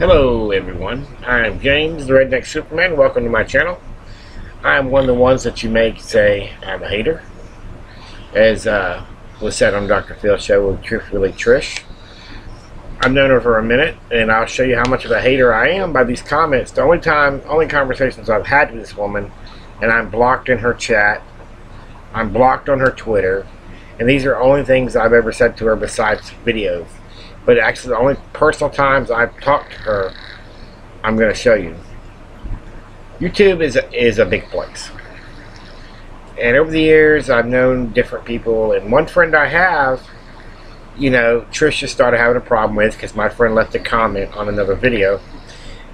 Hello everyone, I'm James, the Redneck Superman. Welcome to my channel. I'm one of the ones that you may say I'm a hater, as was said on Dr. Phil's show with Truthfully Trish. I've known her for a minute, and I'll show you how much of a hater I am by these comments. The only conversations I've had with this woman, and I'm blocked in her chat, I'm blocked on her Twitter, and these are only things I've ever said to her besides videos. But actually, the only personal times I've talked to her, I'm going to show you. YouTube is a big place. And over the years, I've known different people. And one friend I have, Tricia started having a problem with because my friend left a comment on another video.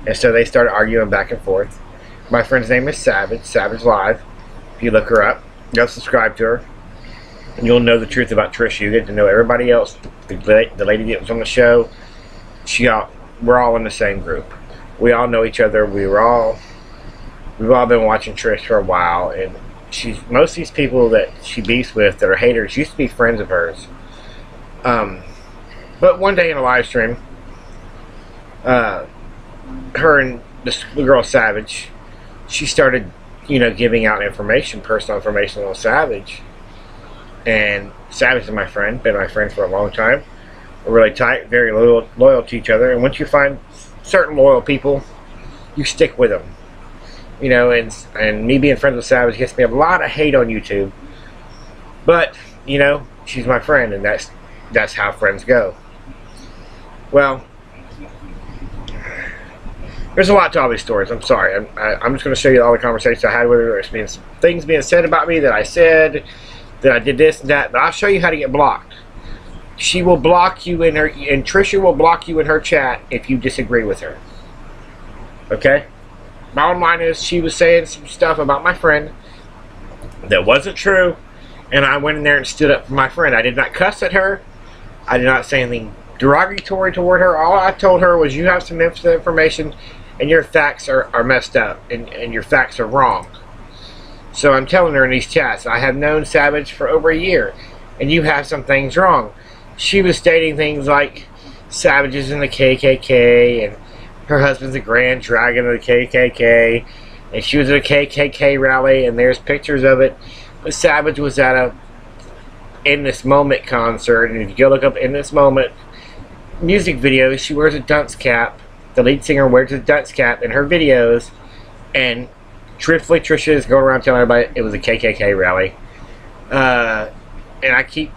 And so they started arguing back and forth. My friend's name is Savage Live. If you look her up, go subscribe to her. And you'll know the truth about Tricia. You get to know everybody else. The lady that was on the show, we're all in the same group. We all know each other. We've all been watching Trish for a while, and most of these people that she beefs with that are haters used to be friends of hers. But one day in a live stream, her and the girl Savage, she started, giving out personal information on Savage. And Savage is my friend, been my friend for a long time. We're really tight, very loyal to each other. And once you find certain loyal people, you stick with them. And me being friends with Savage gets me a lot of hate on YouTube. But, she's my friend, and that's how friends go. Well, there's a lot to all these stories. I'm sorry. I'm just going to show you all the conversations I had with her. There's been some things being said about me that I said, that I did this and that, but I'll show you how to get blocked. She will block you and Tricia will block you in her chat if you disagree with her. Okay? Bottom line is, she was saying some stuff about my friend that wasn't true, and I went in there and stood up for my friend. I did not cuss at her. I did not say anything derogatory toward her. All I told her was, you have some information, and your facts are messed up, and your facts are wrong. So I'm telling her in these chats, I have known Savage for over a year, and you have some things wrong. She was stating things like Savage is in the KKK, and her husband's a grand dragon of the KKK, and she was at a KKK rally, and there's pictures of it. But Savage was at a In This Moment concert, and if you go look up In This Moment music videos, she wears a dunce cap. The lead singer wears a dunce cap in her videos, and Truthfully Trisha is going around telling everybody it was a KKK rally. And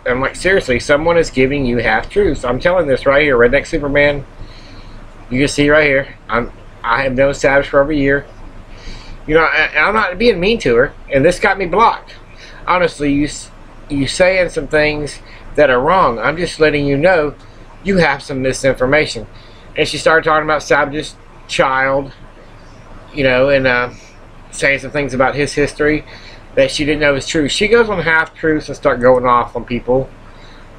I'm like, seriously, someone is giving you half-truths. I'm telling this right here, Redneck Superman. You can see right here. I have known Savage for over a year. I'm not being mean to her, and this got me blocked. Honestly, you saying some things that are wrong. I'm just letting you know you have some misinformation. And she started talking about Savage's child, and saying some things about his history that she didn't know was true. She goes on half-truths and start going off on people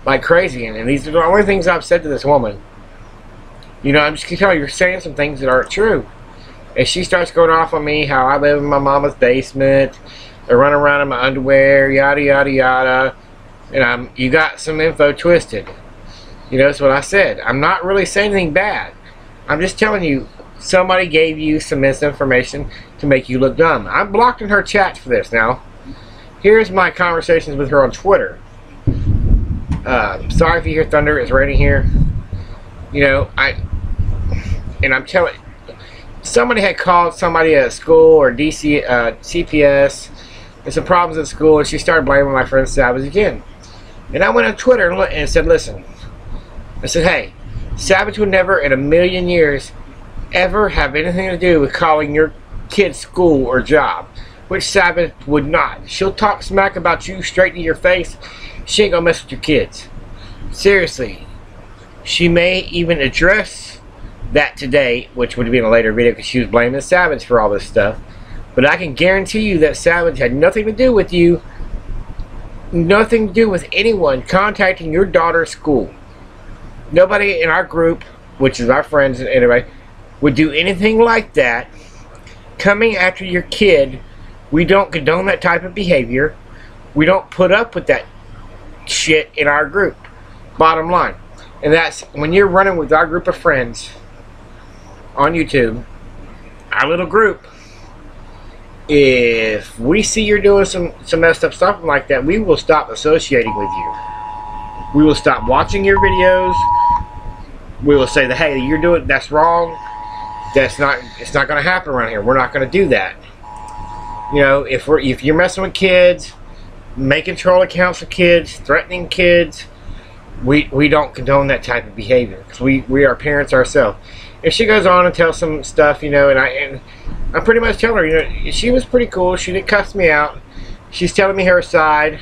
like crazy. And these are the only things I've said to this woman. I'm just going to tell you, you're saying some things that aren't true. And she starts going off on me, how I live in my mama's basement, I run around in my underwear, yada, yada, yada. And you got some info twisted. That's what I said. I'm not really saying anything bad. I'm just telling you, somebody gave you some misinformation to make you look dumb. I'm blocked in her chat for this now. Here's my conversations with her on Twitter. Sorry if you hear thunder. It's raining here. I'm telling, somebody had called somebody at school or CPS. There's some problems at school, and she started blaming my friend Savage again. And I went on Twitter and said, listen. I said, hey, Savage would never in a million years ever have anything to do with calling your kid's school or job, which Savage would not. She'll talk smack about you straight to your face. She ain't gonna mess with your kids. Seriously. She may even address that today, which would be in a later video because she was blaming Savage for all this stuff. But I can guarantee you that Savage had nothing to do with you, nothing to do with anyone contacting your daughter's school. Nobody in our group, which is our friends anyway, would do anything like that. Coming after your kid, we don't condone that type of behavior. We don't put up with that shit in our group. Bottom line. And that's when you're running with our group of friends, on YouTube, our little group, if we see you're doing some messed up stuff like that, we will stop associating with you. We will stop watching your videos. We will say that, hey, you're doing, that's wrong. It's not going to happen around here. We're not going to do that. You know, if you're messing with kids, making troll accounts of kids, threatening kids, we don't condone that type of behavior, because we are parents ourselves. If she goes on and tells some stuff, you know, and I'm pretty much telling her, you know, she was pretty cool. She didn't cuss me out. She's telling me her side,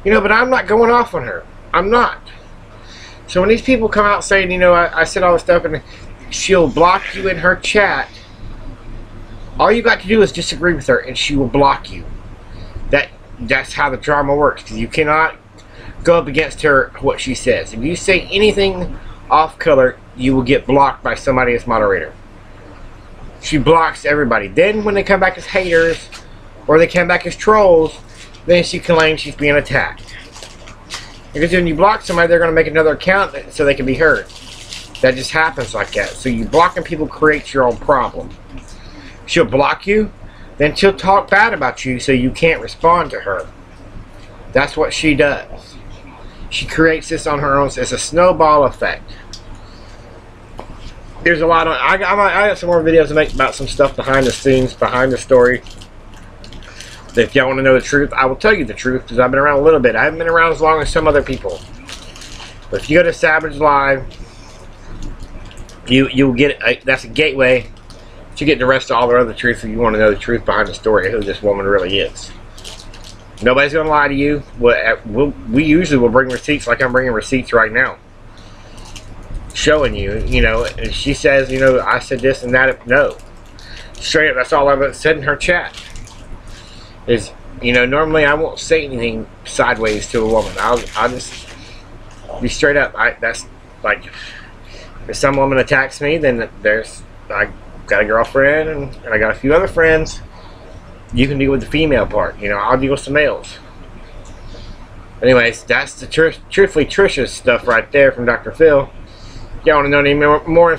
you know, but I'm not going off on her. I'm not. So when these people come out saying, you know, I said all this stuff and she'll block you in her chat, all you got to do is disagree with her and she will block you. That's how the drama works, because you cannot go up against her, what she says. If you say anything off color, you will get blocked by somebody as moderator. She blocks everybody. Then when they come back as haters or they come back as trolls, then she claims she's being attacked. Because when you block somebody, they're going to make another account so they can be heard. That just happens like that. So you blocking people creates your own problem. She'll block you, then she'll talk bad about you so you can't respond to her. That's what she does. She creates this on her own. It's a snowball effect. There's a lot of, I got some more videos to make about some stuff behind the scenes, behind the story. If y'all want to know the truth, I will tell you the truth, because I've been around a little bit. I haven't been around as long as some other people. But if you go to Savage Live, you'll get that's a gateway to get the rest of all the other truth if you want to know the truth behind the story of who this woman really is. Nobody's going to lie to you. We usually will bring receipts, like I'm bringing receipts right now, showing you, you know, and she says, you know, I said this and that. No. Straight up, that's all I've said in her chat. Is, you know, normally I won't say anything sideways to a woman. I'll just be straight up. That's like, if some woman attacks me, then I got a girlfriend and I got a few other friends. You can deal with the female part. You know, I'll deal with the males. Anyways, that's the Truthfully Trisha stuff right there from Dr. Phil. If y'all want to know any more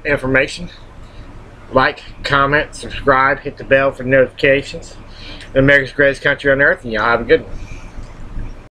information, like, comment, subscribe, hit the bell for notifications. America's greatest country on earth, and y'all have a good one.